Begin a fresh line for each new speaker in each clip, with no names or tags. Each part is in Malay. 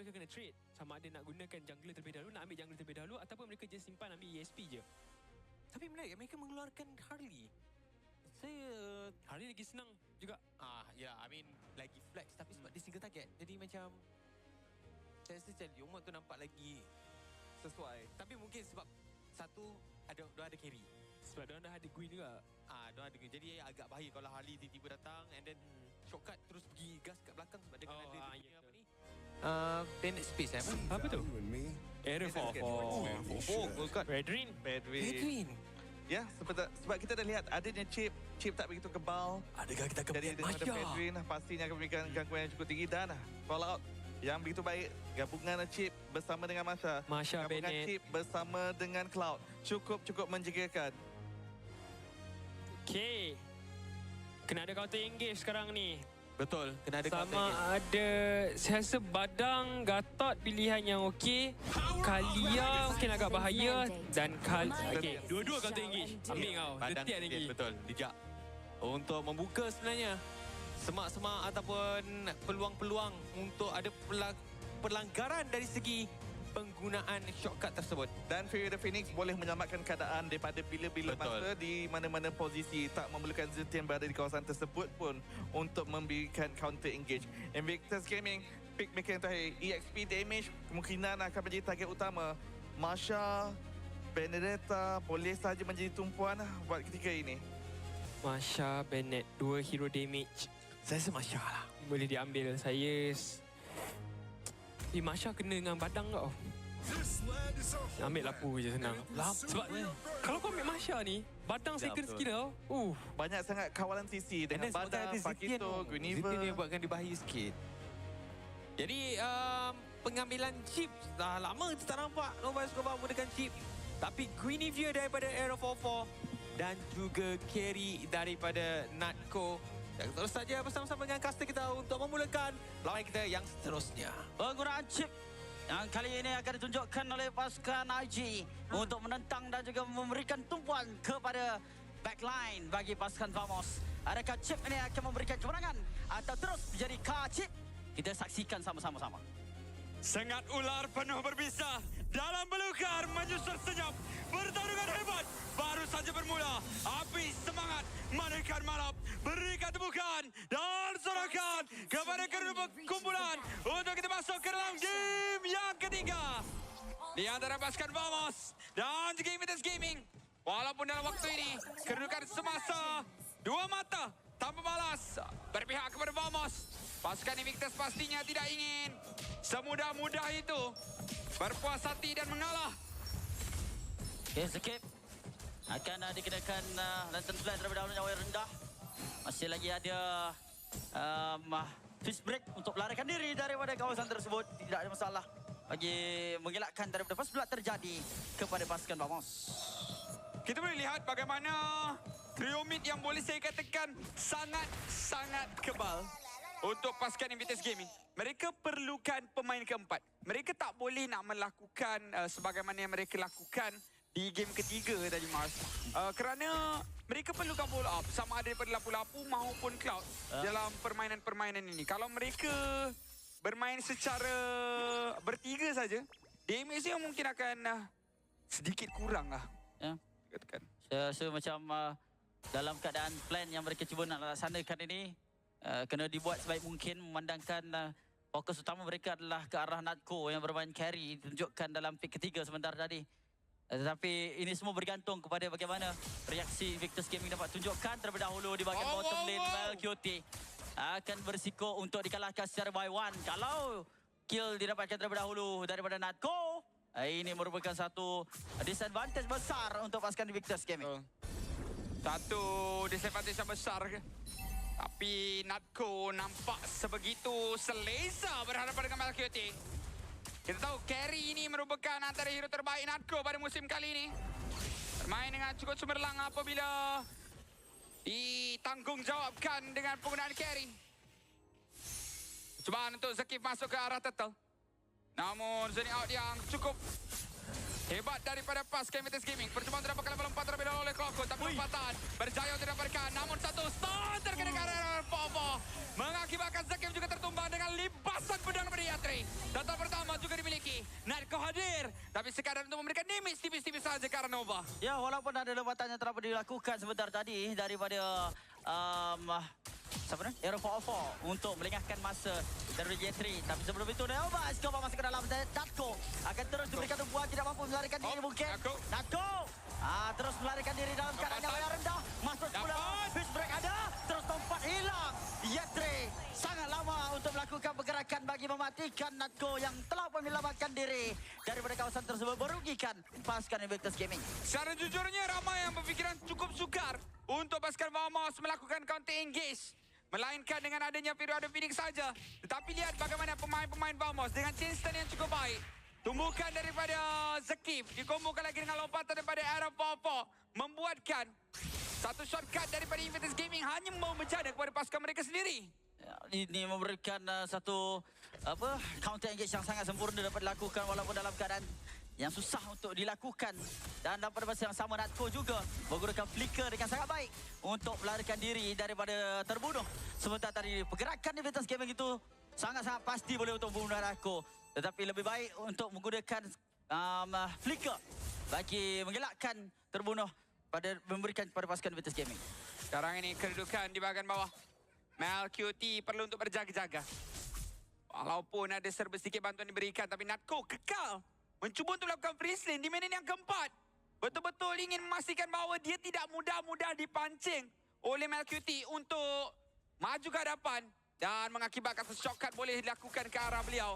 mereka kena trade. Sama ada nak gunakan jungler terlebih dahulu, nak ambil jungler terlebih dahulu, ataupun mereka just simpan ambil ESP je.
Tapi menarik, mereka mengeluarkan Harley.
Harley lagi senang juga.
Ya, I mean lagi flex tapi sebab dia single target. Jadi macam saya rasa macam Yomot tu nampak lagi sesuai. Tapi mungkin sebab satu dia ada carry.
Sebab dia dah ada Gwyn juga.
Dia ada carry. Jadi agak bahaya kalau Harley tiba-tiba datang and then shortcut terus pergi gas kat belakang sebab dia kena ada dia apa ni. Bennett space
Apa tu? Error 4.
Oh god.
Redrin.
Bedouin.
Ya, sebab kita dah lihat adanya chip tak begitu kebal.
Adakah kita akan
Jadi
melihat
dengan Bedouin pastinya akan memberikan gangguan yang cukup tinggi dan call out yang begitu baik. Gabungan chip bersama dengan Masha. Gabungan
Bennett.
chip bersama dengan Cloud. Cukup menjagakan.
Okay. Kena ada counter engage sekarang ni.
Betul, kena ada
Sama ada, saya rasa Badang, Gatot pilihan yang okey. Kalia mungkin agak bahaya. Dan okay, dua-dua counter engage. Ambil kau,
Badang
setiap lagi.
betul, bijak. Untuk membuka sebenarnya semak-semak ataupun peluang-peluang untuk ada pelanggaran dari segi penggunaan shortcut tersebut.
Dan Fury the Phoenix boleh menyelamatkan keadaan daripada bila-bila masa di mana-mana posisi. Tak memerlukan Zetian berada di kawasan tersebut pun untuk memberikan counter engage. Invictus Gaming, pick maker yang terakhir. EXP damage kemungkinan akan menjadi target utama. Masha, Benedetta boleh saja menjadi tumpuan buat ketiga ini.
Masha, Bennett, 2 hero damage.
Saya rasa Masha lah.
Boleh diambil. Masha kena dengan Badang kau. Ambil lapu je senang. Sebab kalau kau ambil Masha ni, Badang second skill tau.
Banyak sangat kawalan CC dengan Badang, Fakito, Guinevere.
Zitian dia buatkan dia bahaya sikit. Jadi pengambilan chip dah lama kita tak nampak Nova Escobar menggunakan chip. Tapi Guinevere daripada Aero 44 dan juga carry daripada Natco. Dan terus saja bersama-sama dengan caster kita untuk memulakan lawan kita yang seterusnya.
Penggunaan chip yang kali ini akan ditunjukkan oleh pasukan IG untuk menentang dan juga memberikan tumpuan kepada backline bagi pasukan Vamos. Adakah chip ini akan memberikan kemenangan atau terus menjadi K-chip? Kita saksikan sama-sama.
Sengat ular penuh berbisa dalam belukar menyusul senyap. Pertarungan hebat baru saja bermula. Api semangat manaikan malap. Berikan tepukan dan sorakan kepada kedua kumpulan untuk kita masuk ke dalam game yang ketiga. Di antara pasukan Vamos dan juga Invictus Gaming. Walaupun dalam waktu ini kedudukan semasa dua mata tanpa balas berpihak kepada Vamos. Pasukan Invictus pastinya tidak ingin semudah-mudah itu berpuas hati dan mengalah.
Okay, skip. Akan dikenakan lantern flat terlebih dahulu nyawa yang rendah. Masih lagi ada fist break untuk melarikan diri daripada kawasan tersebut. Tidak ada masalah bagi mengelakkan daripada first blood terjadi kepada pasukan Vamos.
Kita boleh lihat bagaimana trio mid yang boleh saya katakan sangat-sangat kebal untuk pasukan Invictus Gaming. Mereka perlukan pemain keempat. Mereka tak boleh nak melakukan sebagaimana yang mereka lakukan di game ketiga tadi, Mars. Kerana mereka perlukan follow up sama ada daripada lapu-lapu maupun Cloud dalam permainan-permainan ini. Kalau mereka bermain secara bertiga saja, damage dia mungkin akan sedikit kurang lah.
Ya.
Katakan.
Saya rasa macam dalam keadaan plan yang mereka cuba nak laksanakan ini, kena dibuat sebaik mungkin memandangkan fokus utama mereka adalah ke arah Natco yang bermain carry ditunjukkan dalam pick ketiga sebentar tadi. Tetapi ini semua bergantung kepada bagaimana reaksi Invictus Gaming dapat tunjukkan terlebih dahulu di bahagian bottom lane. Valkyrie akan berisiko untuk dikalahkan secara by one. Kalau kill didapatkan terlebih dahulu daripada Natco, ini merupakan satu disadvantage besar untuk pasukan Invictus Gaming.
Satu disadvantage yang besar ke? Tapi Natco nampak sebegitu selesa berhadapan dengan Valkyrie. Kita tahu carry ini merupakan antara hero terbaik Natco pada musim kali ini. Bermain dengan cukup cemerlang apabila ditanggungjawabkan dengan penggunaan carry. Cubaan untuk Zakif masuk ke arah turtle. Namun zoning out yang cukup hebat daripada pas Invictus Gaming. Percubaan terdapatkan level 4 terlebih dahulu oleh Kloko. Tapi lompatan berjaya untuk didapatkan. Namun satu stun terkena ke arah Popo. Mengakibatkan Zakif juga tertumbang dengan limpasan pedang dari Yatri. Yetri. Data pertama juga dimiliki. Natko hadir. Tapi sekadar untuk memberikan damage tipis-tipis saja ke arah Nova.
Ya, walaupun ada lembatan yang telah dilakukan sebentar tadi daripada siapa ni? Aero 404 untuk melengahkan masa dari Yetri. Tapi sebelum itu Nova Escobar masuk ke dalam. Natko akan terus diberikan tumpuan, tidak mampu melarikan diri mungkin. Natko terus melarikan diri dalam keadaan yang rendah. Masuk pula. Fish break ada. Terus tempat hilang. Yetri sangat lama untuk melakukan pergerakan bagi mematikan Natko yang telah menyelamatkan diri daripada kawasan tersebut, merugikan pasukan Invictus Gaming.
Secara jujurnya ramai yang berfikiran cukup sukar untuk pasukan Vamos melakukan counter engage. Melainkan dengan adanya periode Phoenix saja. Tetapi lihat bagaimana pemain-pemain Vamos dengan chain stun yang cukup baik. Tumbukan daripada Zakif dikombokan lagi dengan lompatan daripada Aero 404 membuatkan satu shortcut daripada Invictus Gaming hanya mau bencana kepada pasukan mereka sendiri.
Ya, ini memberikan satu counter engage yang sangat sempurna dapat dilakukan walaupun dalam keadaan yang susah untuk dilakukan. Dan pada masa yang sama Natko juga menggunakan flicker dengan sangat baik untuk melarikan diri daripada terbunuh. Sementara tadi pergerakan Invictus Gaming itu sangat-sangat pasti boleh untuk membunuh Natko. Tetapi lebih baik untuk menggunakan flicker bagi mengelakkan terbunuh pada memberikan kepada pasukan Invictus Gaming.
Sekarang ini kedudukan di bahagian bawah. MelQT perlu untuk berjaga-jaga. Walaupun ada serba sedikit bantuan diberikan, tapi Natko kekal mencuba untuk melakukan freeze lane di minit yang keempat. Betul-betul ingin memastikan bahawa dia tidak mudah-mudah dipancing oleh MelQT untuk maju ke hadapan dan mengakibatkan shortcut boleh dilakukan ke arah beliau.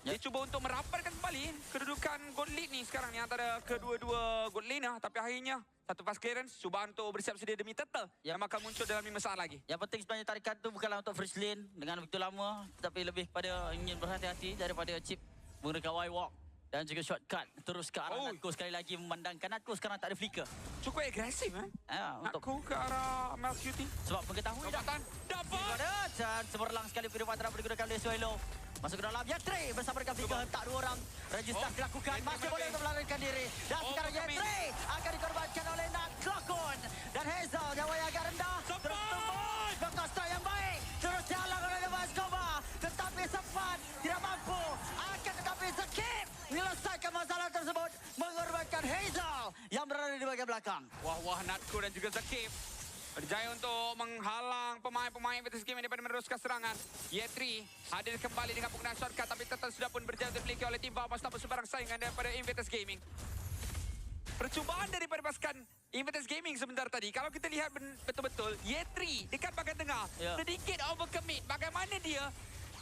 Dia cuba untuk merapatkan kembali kedudukan gold lead ni sekarang ni antara kedua-dua gold laner. Tapi akhirnya satu fast clearance cuba untuk bersiap sedia demi turtle yang akan muncul dalam 5 saat lagi.
Yang penting sebenarnya tarikan tu bukanlah untuk first lane dengan begitu lama, tetapi lebih pada ingin berhati-hati daripada chip menggunakan Y-Walk dan juga shortcut terus ke arah Natko sekali lagi, memandangkan Natko sekarang tak ada flicker.
Cukup agresif
Untuk
Natko ke arah MelQT.
sebab mengetahui dah.
Dapat.
Dan cemerlang sekali pilihan antara digunakan oleh Swallow. Masuk ke dalam Yetri bersama dengan flicker hentak dua orang. Register dilakukan, masih boleh untuk melarikan diri. Dan sekarang Yetri akan dikorbankan oleh Natklokun. Dan Hazel nyawa yang agak rendah. Terus tumbuk. Berkostar yang baik. Terus dihalang oleh Nova Escobar. Tetapi sempat tidak mampu. Akan tetapi Zakif menyelesaikan masalah tersebut. Mengorbankan Hazel yang berada di bahagian belakang.
Wah Natko dan juga Zakif berjaya untuk menghalang pemain-pemain Invictus Gaming daripada meneruskan serangan. Yetri hadir kembali dengan penggunaan shortcut, tapi tetap sudah pun berjaya dimiliki oleh tim Vamos tanpa sebarang saingan daripada Invictus Gaming. Percubaan daripada pasukan Invictus Gaming sebentar tadi, kalau kita lihat betul-betul, Yetri dekat bahagian tengah, sedikit overcommit. Bagaimana dia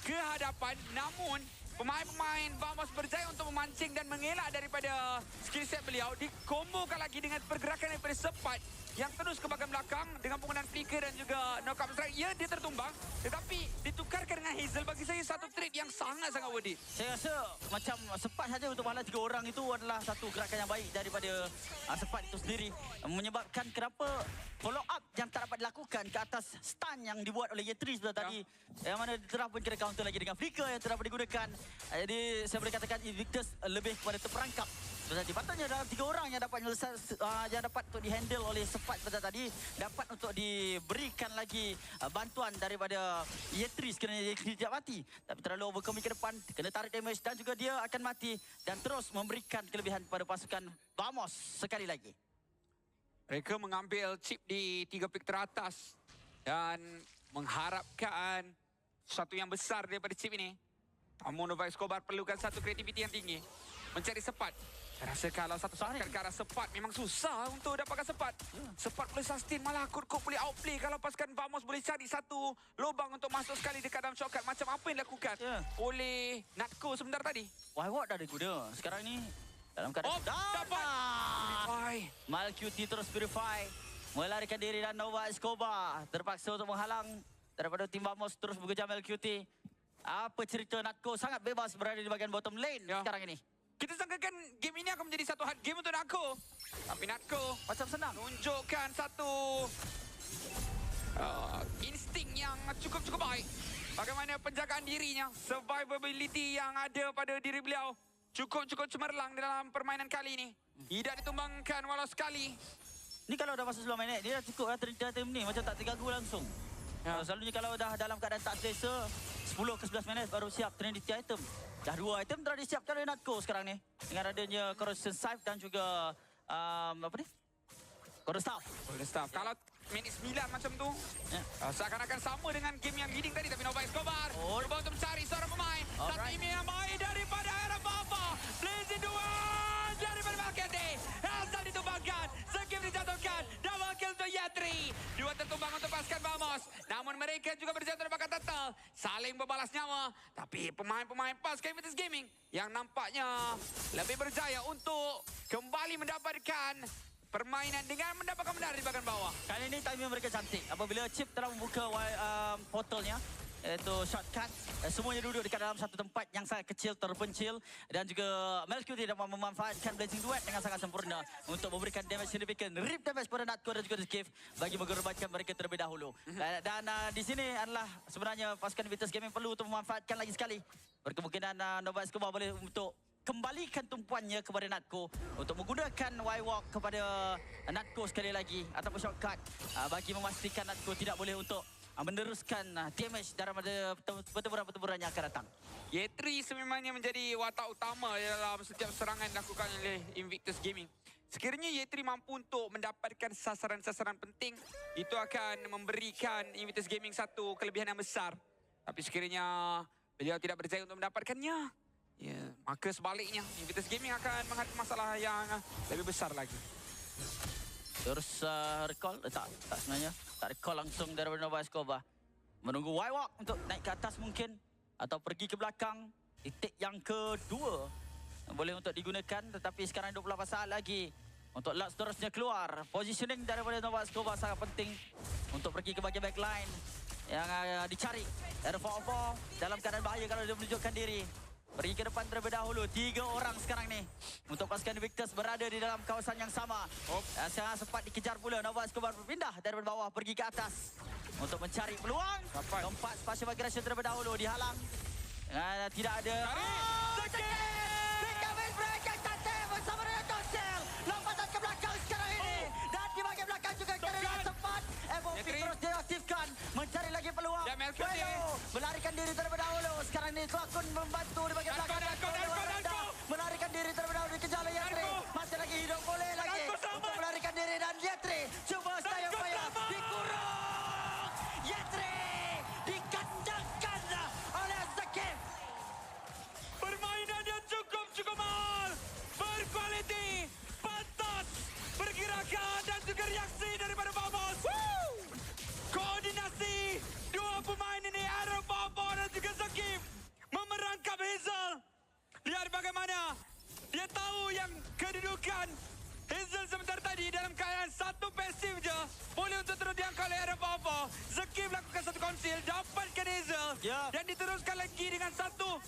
ke hadapan, namun pemain-pemain Vamos berjaya untuk memancing dan mengelak daripada skill set beliau. Dikombokan lagi dengan pergerakan daripada Sepat yang terus ke bahagian belakang dengan penggunaan flicker dan juga knockout strike. Ya, dia tertumbang, tetapi ditukarkan dengan Hazel. Bagi saya satu trade yang sangat-sangat worth it.
Saya rasa macam Sepat saja untuk menghalang 3 orang itu adalah satu gerakan yang baik daripada Sepat itu sendiri. Menyebabkan kenapa follow up yang tak dapat dilakukan ke atas stun yang dibuat oleh Yetri sebentar tadi. Yang mana telah pun kena counter lagi dengan flicker yang telah digunakan. Jadi saya boleh katakan Invictus lebih kepada terperangkap. Jadi patutnya dalam 3 orang yang dapat yang dapat untuk dihandle oleh Sepat sebentar tadi, dapat untuk diberikan lagi bantuan daripada Yetri sekiranya dia tidak mati. Tapi terlalu overcommit ke depan, kena tarik damage dan juga dia akan mati dan terus memberikan kelebihan kepada pasukan Vamos sekali lagi.
Mereka mengambil chip di 3 pick teratas dan mengharapkan sesuatu yang besar daripada chip ini. Namun Nova Escobar perlukan satu kreativiti yang tinggi mencari Sepat. Saya rasa kalau satu shortcut ke arah Sepat memang susah untuk dapatkan Sepat. Sepat boleh sustain, malah Kurkuk boleh outplay kalau pasukan Vamos boleh cari satu lubang untuk masuk sekali dekat dalam shortcut. Macam apa yang dilakukan oleh Natko sebentar tadi.
Y-Walk dah diguna. Sekarang ni dalam keadaan
dapat.
MelQT terus purify. Melarikan diri dan Nova Escobar terpaksa untuk menghalang daripada tim Vamos terus bekerja MelQT. Apa cerita Natko sangat bebas berada di bahagian bottom lane sekarang ini.
Kita sangkakan game ini akan menjadi satu hard game untuk Natko. Tapi Natko
macam senang
tunjukkan satu insting yang cukup baik. Bagaimana penjagaan dirinya, survivability yang ada pada diri beliau cukup cemerlang dalam permainan kali ini. Tidak ditumbangkan walau sekali.
Ni kalau dah masuk 10 minit, dia dah cukup lah term ni. Macam tak terganggu langsung. Selalunya kalau dah dalam keadaan tak selesa, 10 ke 11 minit baru siap Trinity item. Dah 2 item telah disiapkan oleh Natco sekarang ni. Dengan adanya Corrosion Scythe dan juga Corrosion Staff.
Kalau minit 9 macam tu,
Ya.
seakan-akan sama dengan game yang leading tadi. Tapi Nova Escobar cuba untuk mencari seorang pemain. Satu
Alright.
email yang baik daripada Arafapa. Blazing duel daripada Valkete. Hasan ditumbangkan. Skip dijatuhkan. Double kill untuk Yatri. 2 tertumbang untuk pasukan Vamos. Namun mereka juga berjatuh di bakat total. Saling berbalas nyawa. Tapi pemain-pemain pasukan Invictus Gaming yang nampaknya lebih berjaya untuk kembali mendapatkan permainan dengan mendapatkan menara di bahagian bawah.
Kali ini timing mereka cantik. Apabila Chip telah membuka portalnya, iaitu shortcut, semuanya duduk dekat dalam satu tempat yang sangat kecil, terpencil. Dan juga MelQ tidak memanfaatkan Blazing Duet dengan sangat sempurna untuk memberikan damage signifikan. Rip damage pada Natco dan juga The Skiff bagi mengorbankan mereka terlebih dahulu. Dan di sini adalah sebenarnya pasukan Invictus Gaming perlu untuk memanfaatkan lagi sekali. Berkemungkinan Nova Escobar boleh untuk kembalikan tumpuannya kepada Natco untuk menggunakan Y-Walk kepada Natco sekali lagi ataupun shortcut bagi memastikan Natco tidak boleh untuk meneruskan damage daripada pertempuran-pertempuran yang akan datang.
Yetri sememangnya menjadi watak utama dalam setiap serangan dilakukan oleh Invictus Gaming. Sekiranya Yetri mampu untuk mendapatkan sasaran-sasaran penting, itu akan memberikan Invictus Gaming satu kelebihan yang besar. Tapi sekiranya beliau tidak berjaya untuk mendapatkannya, ya, maka sebaliknya Invictus Gaming akan menghadapi masalah yang lebih besar lagi.
Terus recall? Tak sebenarnya. Tak recall langsung daripada Nova Escobar. Menunggu Y-Walk untuk naik ke atas mungkin. Atau pergi ke belakang. Titik yang kedua. Boleh untuk digunakan. Tetapi sekarang 28 saat lagi. Untuk Lux terusnya keluar. Positioning daripada Nova Escobar sangat penting. Untuk pergi ke bahagian backline. Yang dicari. R4 dalam keadaan bahaya kalau dia menunjukkan diri. Pergi ke depan terlebih dahulu. 3 orang sekarang ni. Untuk pasukan Invictus berada di dalam kawasan yang sama. Sekarang sempat dikejar pula. Nova Escobar berpindah daripada bawah pergi ke atas. Untuk mencari peluang. Tempat spasial migration terlebih dahulu dihalang. Tidak ada. Bersama dengan Tosil. Lompatan ke belakang sekarang ini. Dan di bahagian belakang juga kerana sempat. FOP terus diaktifkan. Mencari lagi peluang. Melarikan diri terlebih dahulu. Sekarang ini Kelakun membantu di bahagian belakang. Melarikan diri terlebih dahulu. Dikejar oleh Yatri. Masih lagi hidup boleh lagi. Untuk melarikan diri dan Yatri. Cuba stay upaya. Dikurung. Yatri. Dikandangkan oleh Zakif.
Permainan yang cukup mahal. Berkualiti. Pantas. Pergerakan dan juga reaksi daripada Vamos. Koordinasi. 2 pemain ini, Aaron Papa dan juga Zakif. Memerangkap Hazel. Lihat bagaimana. Dia tahu yang kedudukan Hazel sebentar tadi dalam keadaan satu pasif je. Boleh untuk terus diangkat oleh Aaron Papa. Zakif lakukan satu konsil. Dapatkan Hazel. Dan diteruskan lagi dengan satu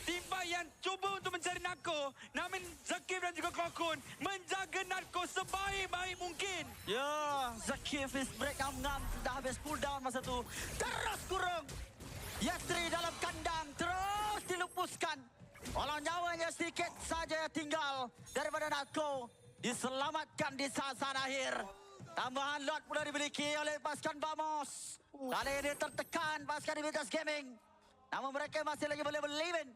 timba yang cuba untuk mencari Natco. Namun Zakif dan juga Kokun menjaga Natco sebaik-baik mungkin.
Ya, Zakif is break ngam-ngam. Dah habis cooldown masa tu. Terus kurung. Yatri dalam kandang. Terus dilupuskan. Walau nyawanya sedikit saja tinggal daripada Natco. Diselamatkan di saat-saat akhir. Tambahan lot pula dimiliki oleh pasukan Vamos. Kali ini tertekan pasukan Invictus Gaming. Namun mereka masih lagi boleh believe in.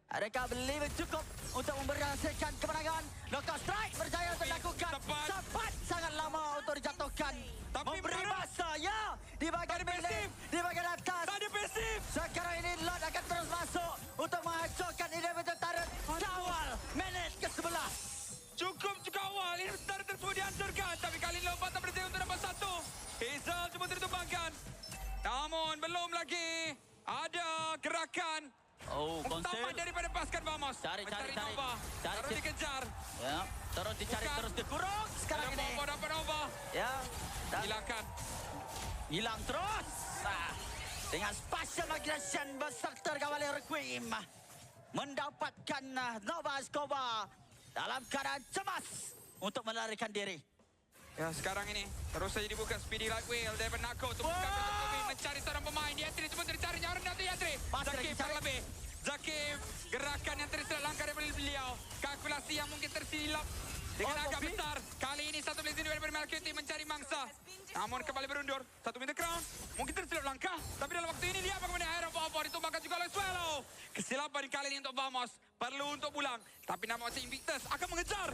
Mereka believe in cukup untuk memberhasilkan kemenangan. Knockout strike berjaya untuk dilakukan. Cepat sangat lama untuk dijatuhkan.
Tapi
memberi masa, ya. Di bahagian middle, di bahagian atas.
Tadi pasif.
Sekarang ini lot akan terus masuk untuk menghancurkan individual turret. Kawal minit ke-11.
Cukup juga awal. Ini sebentar tersebut dihancurkan. Tapi kali ini lompatan berjaya untuk dapat 1. Hazel cuba ditumbangkan. Namun belum lagi ada gerakan. Utama daripada pasukan Vamos.
Cari.
Nova. Terus dikejar.
Ya, terus dicari, terus dikurung sekarang ini.
Nova dapat Nova.
Ya,
Hilangkan.
hilang terus. Dengan spatial migration berserta Cavalier Requiem. Mendapatkan Nova Escobar dalam keadaan cemas untuk melarikan diri.
Ya, sekarang ini terus saja dibuka Speedy Light Wheel daripada Natco untuk mencari seorang pemain. Yatri cuba mencari orang dari Yatri. Zakif terlebih. Zakif, gerakan yang tersilap langkah daripada beliau. Kalkulasi yang mungkin tersilap dengan agak besar. Kali ini satu blazing daripada Malcuti mencari mangsa. Namun kembali berundur. Satu meter crown. Mungkin tersilap langkah. Tapi dalam waktu ini lihat bagaimana Air of War ditumbangkan juga oleh Swallow. Kesilapan kali ini untuk Vamos. Perlu untuk pulang. Tapi nama macam Invictus akan mengejar.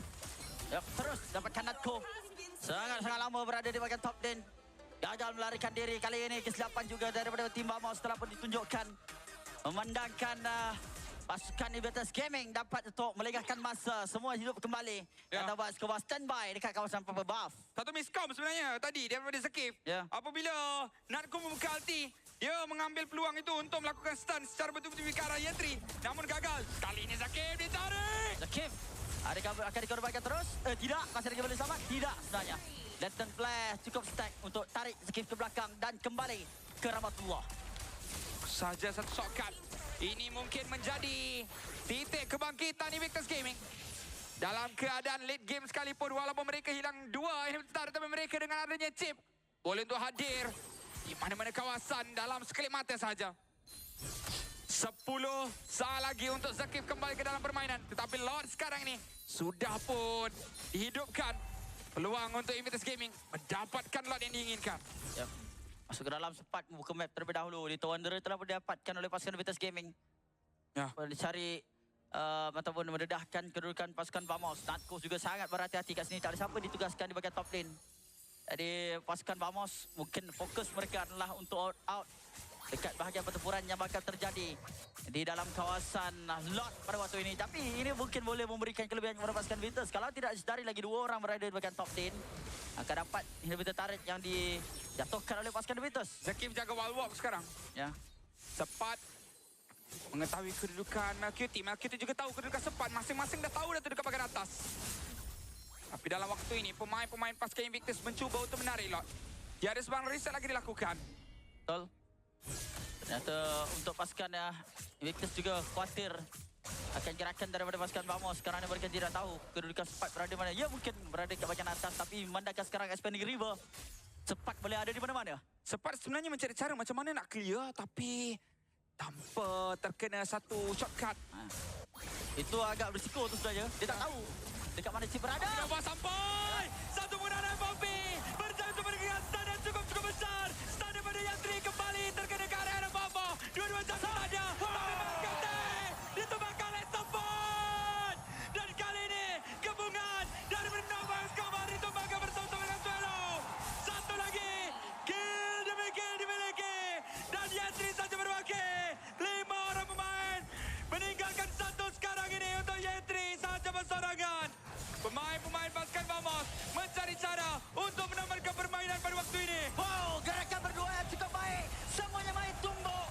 Yap, terus dapatkan Natko. Sangat-sangat lama berada di bahagian top lane. Gagal melarikan diri kali ini. Kesilapan juga daripada tim Vamos telah pun ditunjukkan. Memandangkan pasukan Invictus Gaming dapat untuk melengahkan masa. Semua hidup kembali. Dan dapat skor standby dekat kawasan Purple Buff.
Satu miscom sebenarnya tadi daripada Zakif.
Ya.
Apabila Natko membuka ulti, dia mengambil peluang itu untuk melakukan stun secara betul-betul ke arah Yentri. Namun gagal. Kali ini Zakif ditarik.
Zakif. Adakah akan dikorbankan terus? Tidak. Masih lagi boleh selamat? Tidak sebenarnya. Lantern Flash cukup stack untuk tarik Zakif ke belakang dan kembali ke Rahmatullah.
Saja satu shortcut. Ini mungkin menjadi titik kebangkitan Invictus Gaming. Dalam keadaan late game sekalipun, walaupun mereka hilang 2 inhibitor, tapi mereka dengan adanya chip boleh untuk hadir di mana-mana kawasan dalam sekelip mata saja. 10 saat lagi untuk Zakif kembali ke dalam permainan. Tetapi Lord sekarang ini sudah pun dihidupkan. Peluang untuk Invictus Gaming mendapatkan Lord yang diinginkan.
Yep. Masuk ke dalam sempat membuka map terlebih dahulu. Little Wanderer telah pun didapatkan oleh pasukan Invictus Gaming.
Ya.
Dicari ataupun mendedahkan kedudukan pasukan Vamos. Natko juga sangat berhati-hati kat sini. Tak ada siapa ditugaskan di bahagian top lane. Jadi pasukan Vamos mungkin fokus mereka adalah untuk out dekat bahagian pertempuran yang bakal terjadi di dalam kawasan Lot pada waktu ini. Tapi ini mungkin boleh memberikan kelebihan kepada pasukan Invictus. Kalau tidak sedari lagi 2 orang berada di bahagian top lane, akan dapat inhibitor turret yang dijatuhkan oleh pasukan Invictus.
Zakif jaga wall walk sekarang.
Ya.
Sepat mengetahui kedudukan Malcuti. Malcuti juga tahu kedudukan Sepat. Masing-masing dah tahu dah tu dekat bahagian atas. Tapi dalam waktu ini, pemain-pemain pasukan Invictus mencuba untuk menarik Lot. Tiada sebarang riset lagi dilakukan.
Betul. Ternyata untuk pasukan Invictus juga khawatir akan gerakan daripada pasukan Vamos kerana mereka tidak tahu kedudukan Sepat berada mana. Ya mungkin berada di bahagian atas, tapi memandangkan sekarang Expanding River, Sepat boleh ada di mana-mana.
Sepat sebenarnya mencari cara macam mana nak clear, tapi tanpa terkena satu shortcut.
Itu agak berisiko tu sebenarnya. Dia tak tahu dekat mana chip berada.
Tidak buat sampai. Satu penggunaan FOP. Berjaya untuk memberikan stun yang cukup besar. Stun daripada Yantri kembali terkena ke area Bobo. Dua-dua jatuh saja. Tapi Malcuti ditumbangkan oleh Sepat. Dan kali ini gabungan dari Nova Escobar ditumbangkan bersama dengan Swallow. Satu lagi. Kill demi kill dimiliki. Dan Yantri saja berwakil. 5 orang pemain meninggalkan satu sekarang ini untuk Yentri saja bersorangan. Pemain-pemain pasukan Vamos mencari cara untuk menambahkan permainan pada waktu ini.
Wow, gerakan berdua yang cukup baik. Semuanya main tumbuk.